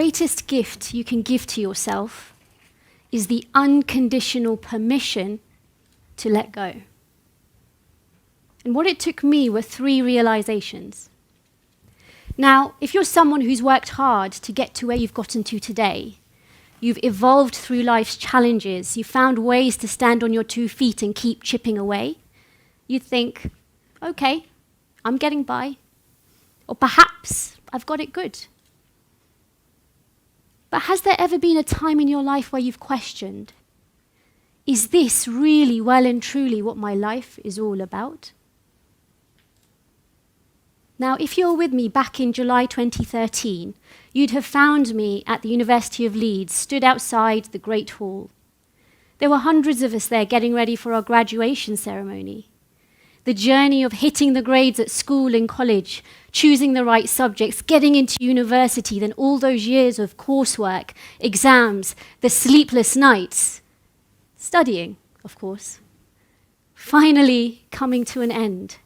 greatest gift you can give to yourself is the unconditional permission to let go. And what it took me were 3 realizations. Now, if you're someone who's worked hard to get to where you've gotten to today, you've evolved through life's challenges, you've found ways to stand on your 2 feet and keep chipping away, you'd think, okay, I'm getting by. Or perhaps I've got it good. But has there ever been a time in your life where you've questioned, is this really well and truly what my life is all about? Now, if you're with me back in July 2013, you'd have found me at the University of Leeds, stood outside the Great Hall. There were hundreds of us there getting ready for our graduation ceremony. The journey of hitting the grades at school and college, choosing the right subjects, getting into university, then all those years of coursework, exams, the sleepless nights, studying, of course, finally coming to an end,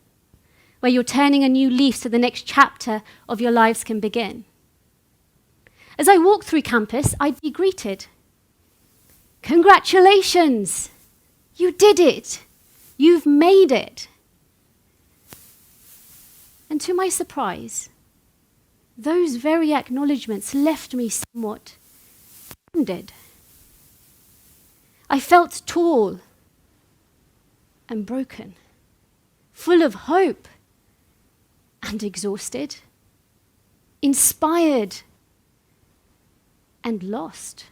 where you're turning a new leaf so the next chapter of your lives can begin. As I walked through campus, I'd be greeted. Congratulations! You did it! You've made it! And to my surprise, those very acknowledgements left me somewhat wounded. I felt tall and broken, full of hope and exhausted, inspired and lost.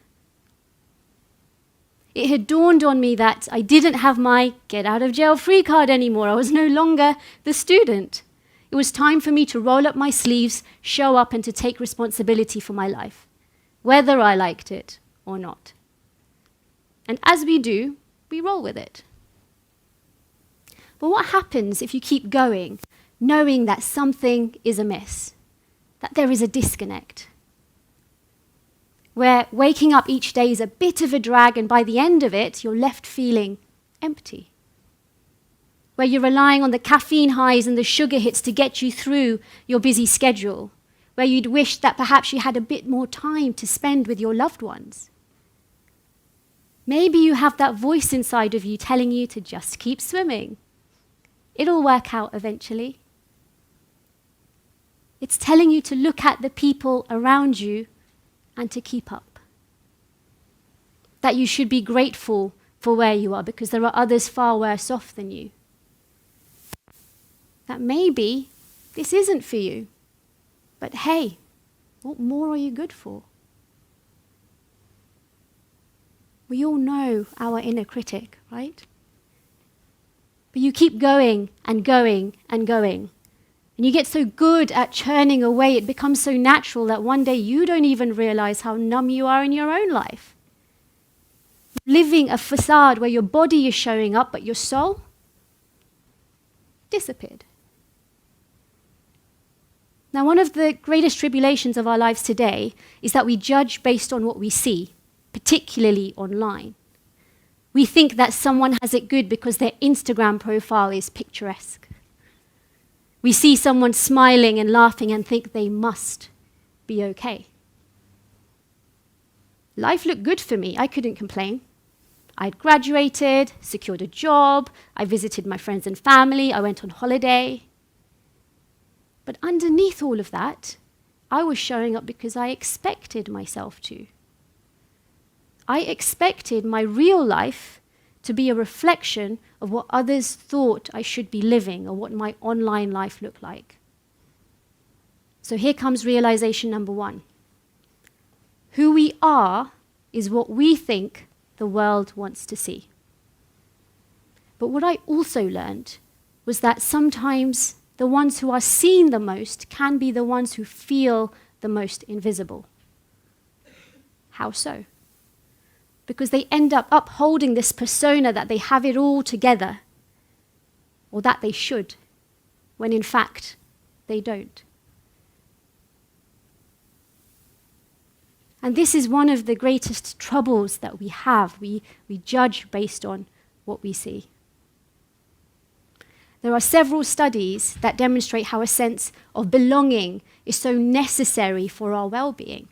It had dawned on me that I didn't have my get-out-of-jail-free card anymore. I was no longer the student. It was time for me to roll up my sleeves, show up, and to take responsibility for my life, whether I liked it or not. And as we do, we roll with it. But what happens if you keep going, knowing that something is amiss, that there is a disconnect, where waking up each day is a bit of a drag, and by the end of it, you're left feeling empty? Where you're relying on the caffeine highs and the sugar hits to get you through your busy schedule, where you'd wish that perhaps you had a bit more time to spend with your loved ones. Maybe you have that voice inside of you telling you to just keep swimming. It'll work out eventually. It's telling you to look at the people around you and to keep up. That you should be grateful for where you are because there are others far worse off than you. That maybe this isn't for you, but hey, what more are you good for? We all know our inner critic, right? But you keep going and going and going. And you get so good at churning away, it becomes so natural that one day you don't even realize how numb you are in your own life. Living a facade where your body is showing up, but your soul disappeared. Now, one of the greatest tribulations of our lives today is that we judge based on what we see, particularly online. We think that someone has it good because their Instagram profile is picturesque. We see someone smiling and laughing and think they must be okay. Life looked good for me. I couldn't complain. I'd graduated, secured a job, I visited my friends and family, I went on holiday. But underneath all of that, I was showing up because I expected myself to. I expected my real life to be a reflection of what others thought I should be living or what my online life looked like. So here comes realization number 1. Who we are is what we think the world wants to see. But what I also learned was that sometimes the ones who are seen the most can be the ones who feel the most invisible. How so? Because they end up upholding this persona that they have it all together, or that they should, when in fact they don't. And this is one of the greatest troubles that we have. We judge based on what we see. There are several studies that demonstrate how a sense of belonging is so necessary for our well-being.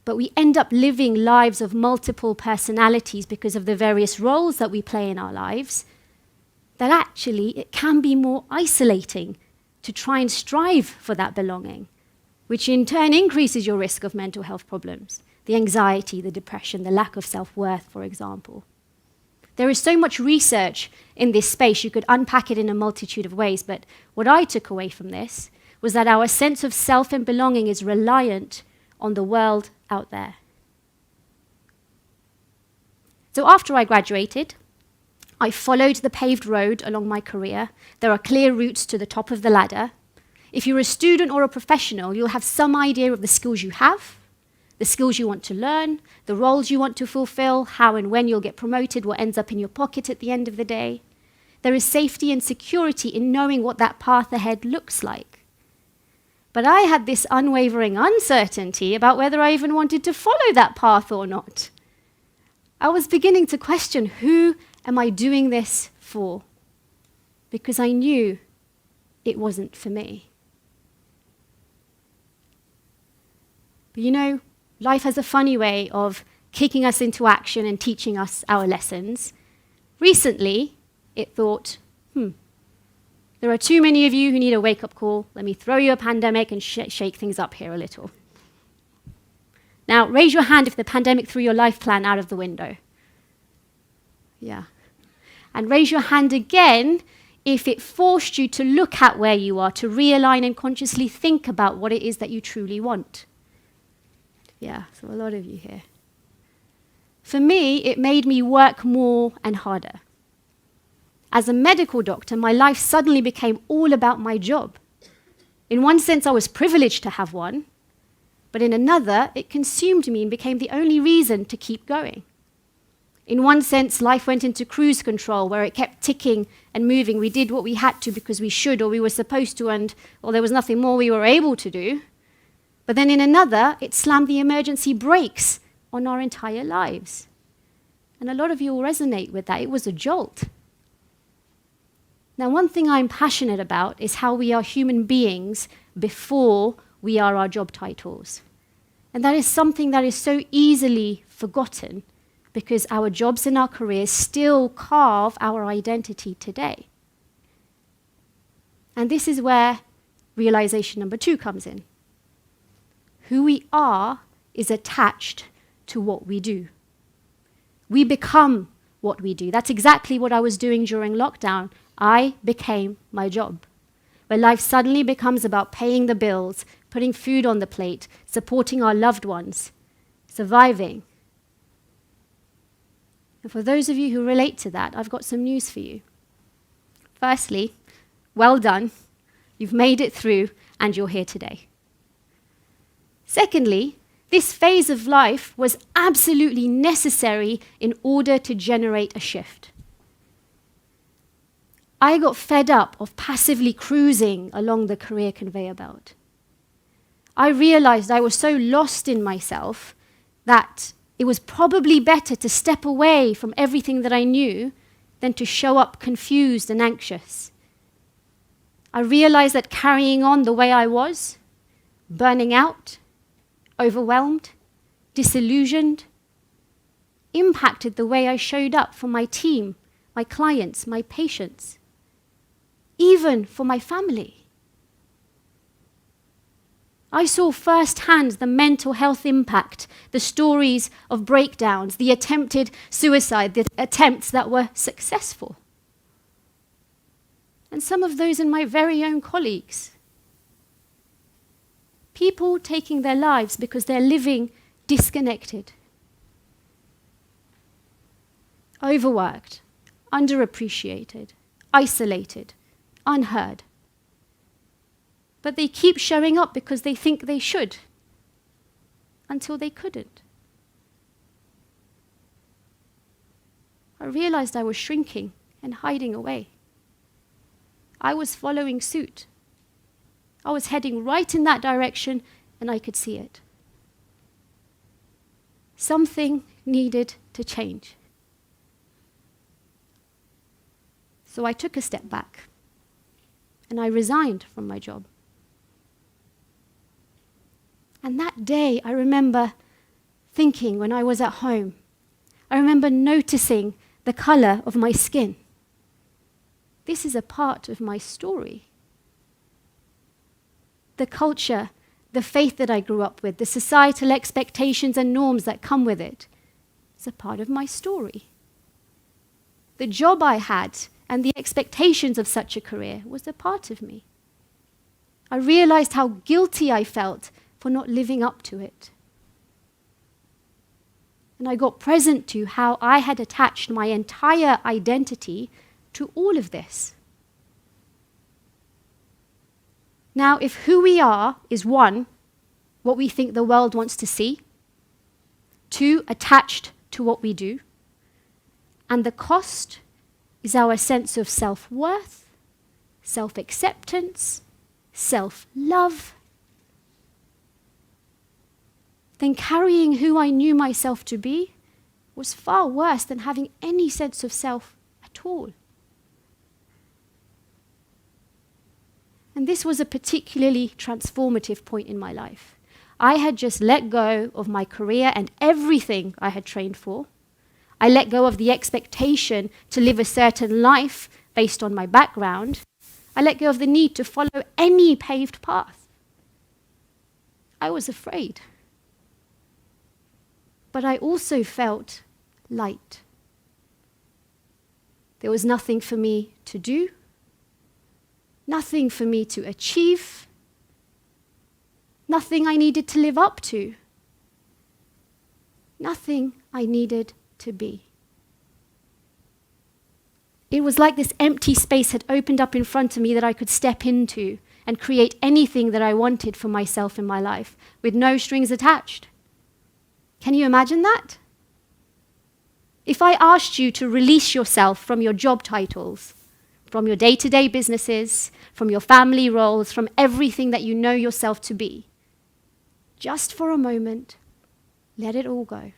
but we end up living lives of multiple personalities because of the various roles that we play in our lives, that actually it can be more isolating to try and strive for that belonging, which in turn increases your risk of mental health problems, the anxiety, the depression, the lack of self-worth, for example. There is so much research in this space, you could unpack it in a multitude of ways, but what I took away from this was that our sense of self and belonging is reliant on the world out there. So after I graduated, I followed the paved road along my career. There are clear routes to the top of the ladder. If you're a student or a professional, you'll have some idea of the skills you have, the skills you want to learn, the roles you want to fulfill, how and when you'll get promoted, what ends up in your pocket at the end of the day. There is safety and security in knowing what that path ahead looks like. But I had this unwavering uncertainty about whether I even wanted to follow that path or not. I was beginning to question, who am I doing this for? Because I knew it wasn't for me. But you know, life has a funny way of kicking us into action and teaching us our lessons. Recently, it thought, there are too many of you who need a wake-up call. Let me throw you a pandemic and shake things up here a little. Now, raise your hand if the pandemic threw your life plan out of the window. Yeah. And raise your hand again if it forced you to look at where you are, to realign and consciously think about what it is that you truly want. Yeah, so a lot of you here. For me, it made me work more and harder. As a medical doctor, my life suddenly became all about my job. In one sense, I was privileged to have one, but in another, it consumed me and became the only reason to keep going. In one sense, life went into cruise control, where it kept ticking and moving. We did what we had to because we should or we were supposed to, and well, there was nothing more we were able to do. But then in another, it slammed the emergency brakes on our entire lives. And a lot of you will resonate with that. It was a jolt. Now, one thing I'm passionate about is how we are human beings before we are our job titles. And that is something that is so easily forgotten because our jobs and our careers still carve our identity today. And this is where realization number 2 comes in. Who we are is attached to what we do. We become what we do. That's exactly what I was doing during lockdown. I became my job, where life suddenly becomes about paying the bills, putting food on the plate, supporting our loved ones, surviving. And for those of you who relate to that, I've got some news for you. Firstly, well done. You've made it through and you're here today. Secondly, this phase of life was absolutely necessary in order to generate a shift. I got fed up of passively cruising along the career conveyor belt. I realized I was so lost in myself that it was probably better to step away from everything that I knew than to show up confused and anxious. I realized that carrying on the way I was, burning out, overwhelmed, disillusioned, impacted the way I showed up for my team, my clients, my patients, even for my family. I saw firsthand the mental health impact, the stories of breakdowns, the attempted suicide, the attempts that were successful. And some of those in my very own colleagues. People taking their lives because they're living disconnected, overworked, underappreciated, isolated, unheard. But they keep showing up because they think they should, until they couldn't. I realized I was shrinking and hiding away. I was following suit. I was heading right in that direction, and I could see it. Something needed to change. So I took a step back, and I resigned from my job. And that day, I remember thinking when I was at home. I remember noticing the color of my skin. This is a part of my story. The culture, the faith that I grew up with, the societal expectations and norms that come with it, is a part of my story. The job I had and the expectations of such a career was a part of me. I realized how guilty I felt for not living up to it. And I got present to how I had attached my entire identity to all of this. Now, if who we are is one, what we think the world wants to see, two, attached to what we do, and the cost is our sense of self-worth, self-acceptance, self-love, then carrying who I knew myself to be was far worse than having any sense of self at all. And this was a particularly transformative point in my life. I had just let go of my career and everything I had trained for. I let go of the expectation to live a certain life based on my background. I let go of the need to follow any paved path. I was afraid. But I also felt light. There was nothing for me to do, nothing for me to achieve, nothing I needed to live up to, nothing I needed to be. It was like this empty space had opened up in front of me that I could step into and create anything that I wanted for myself in my life with no strings attached. Can you imagine that? If I asked you to release yourself from your job titles, from your day-to-day businesses, from your family roles, from everything that you know yourself to be, just for a moment, let it all go.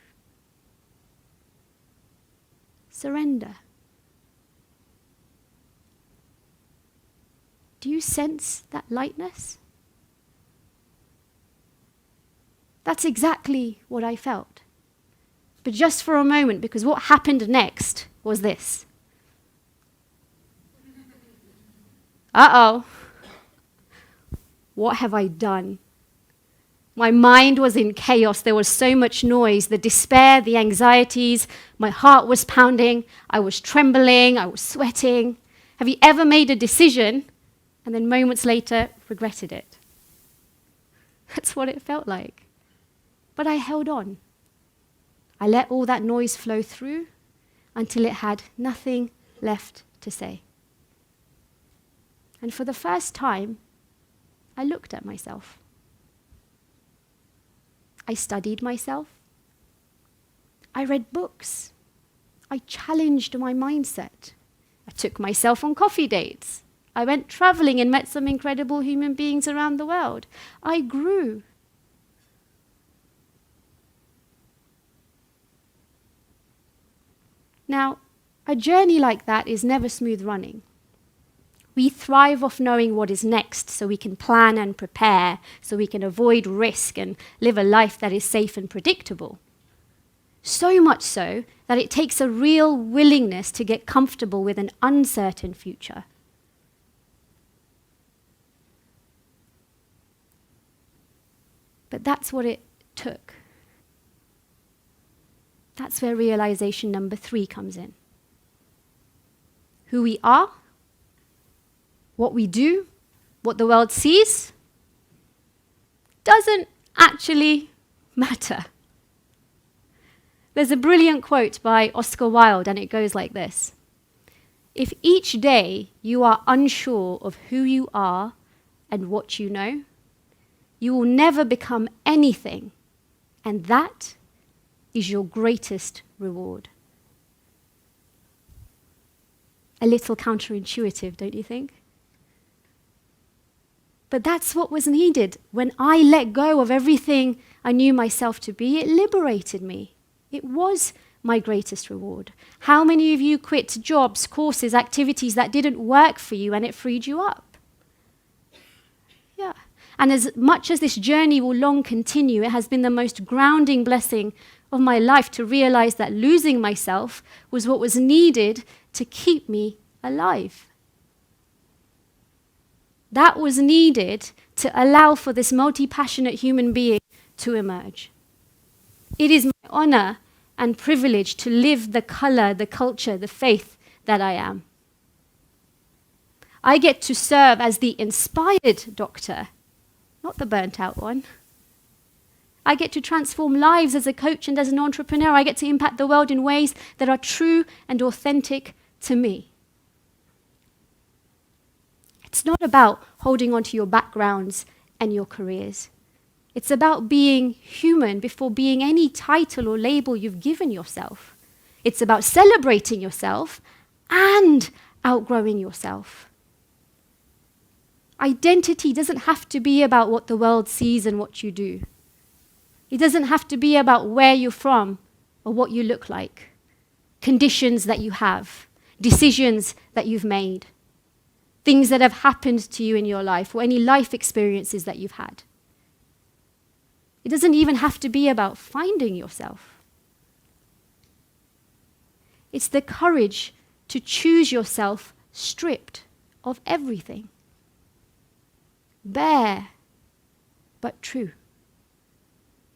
Surrender. Do you sense that lightness? That's exactly what I felt. But just for a moment, because what happened next was this. Uh-oh. What have I done? My mind was in chaos. There was so much noise, the despair, the anxieties. My heart was pounding. I was trembling. I was sweating. Have you ever made a decision and then moments later regretted it? That's what it felt like. But I held on. I let all that noise flow through until it had nothing left to say. And for the first time, I looked at myself. I studied myself. I read books. I challenged my mindset. I took myself on coffee dates. I went traveling and met some incredible human beings around the world. I grew. Now, a journey like that is never smooth running. We thrive off knowing what is next so we can plan and prepare, so we can avoid risk and live a life that is safe and predictable. So much so that it takes a real willingness to get comfortable with an uncertain future. But that's what it took. That's where realization number 3 comes in. Who we are, what we do, what the world sees, doesn't actually matter. There's a brilliant quote by Oscar Wilde, and it goes like this. If each day you are unsure of who you are and what you know, you will never become anything, and that is your greatest reward. A little counterintuitive, don't you think? But that's what was needed. When I let go of everything I knew myself to be, it liberated me. It was my greatest reward. How many of you quit jobs, courses, activities that didn't work for you and it freed you up? Yeah. And as much as this journey will long continue, it has been the most grounding blessing of my life to realize that losing myself was what was needed to keep me alive. That was needed to allow for this multi-passionate human being to emerge. It is my honor and privilege to live the color, the culture, the faith that I am. I get to serve as the inspired doctor, not the burnt out one. I get to transform lives as a coach and as an entrepreneur. I get to impact the world in ways that are true and authentic to me. It's not about holding on to your backgrounds and your careers. It's about being human before being any title or label you've given yourself. It's about celebrating yourself and outgrowing yourself. Identity doesn't have to be about what the world sees and what you do. It doesn't have to be about where you're from or what you look like, conditions that you have, decisions that you've made, things that have happened to you in your life, or any life experiences that you've had. It doesn't even have to be about finding yourself. It's the courage to choose yourself stripped of everything. Bare, but true.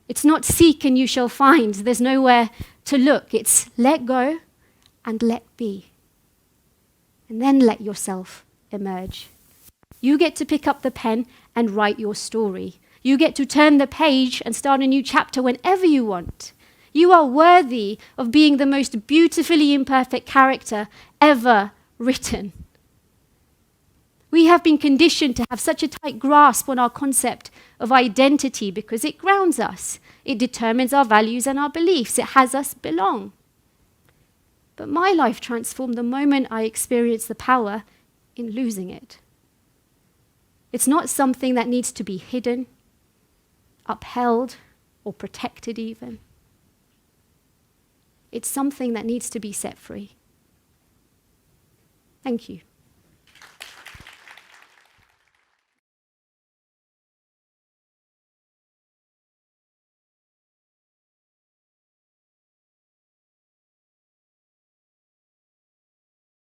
It's not seek and you shall find. There's nowhere to look. It's let go and let be. And then let yourself emerge. You get to pick up the pen and write your story. You get to turn the page and start a new chapter whenever you want. You are worthy of being the most beautifully imperfect character ever written. We have been conditioned to have such a tight grasp on our concept of identity because it grounds us. It determines our values and our beliefs. It has us belong. But my life transformed the moment I experienced the power in losing it. It's not something that needs to be hidden, upheld, or protected even. It's something that needs to be set free. Thank you.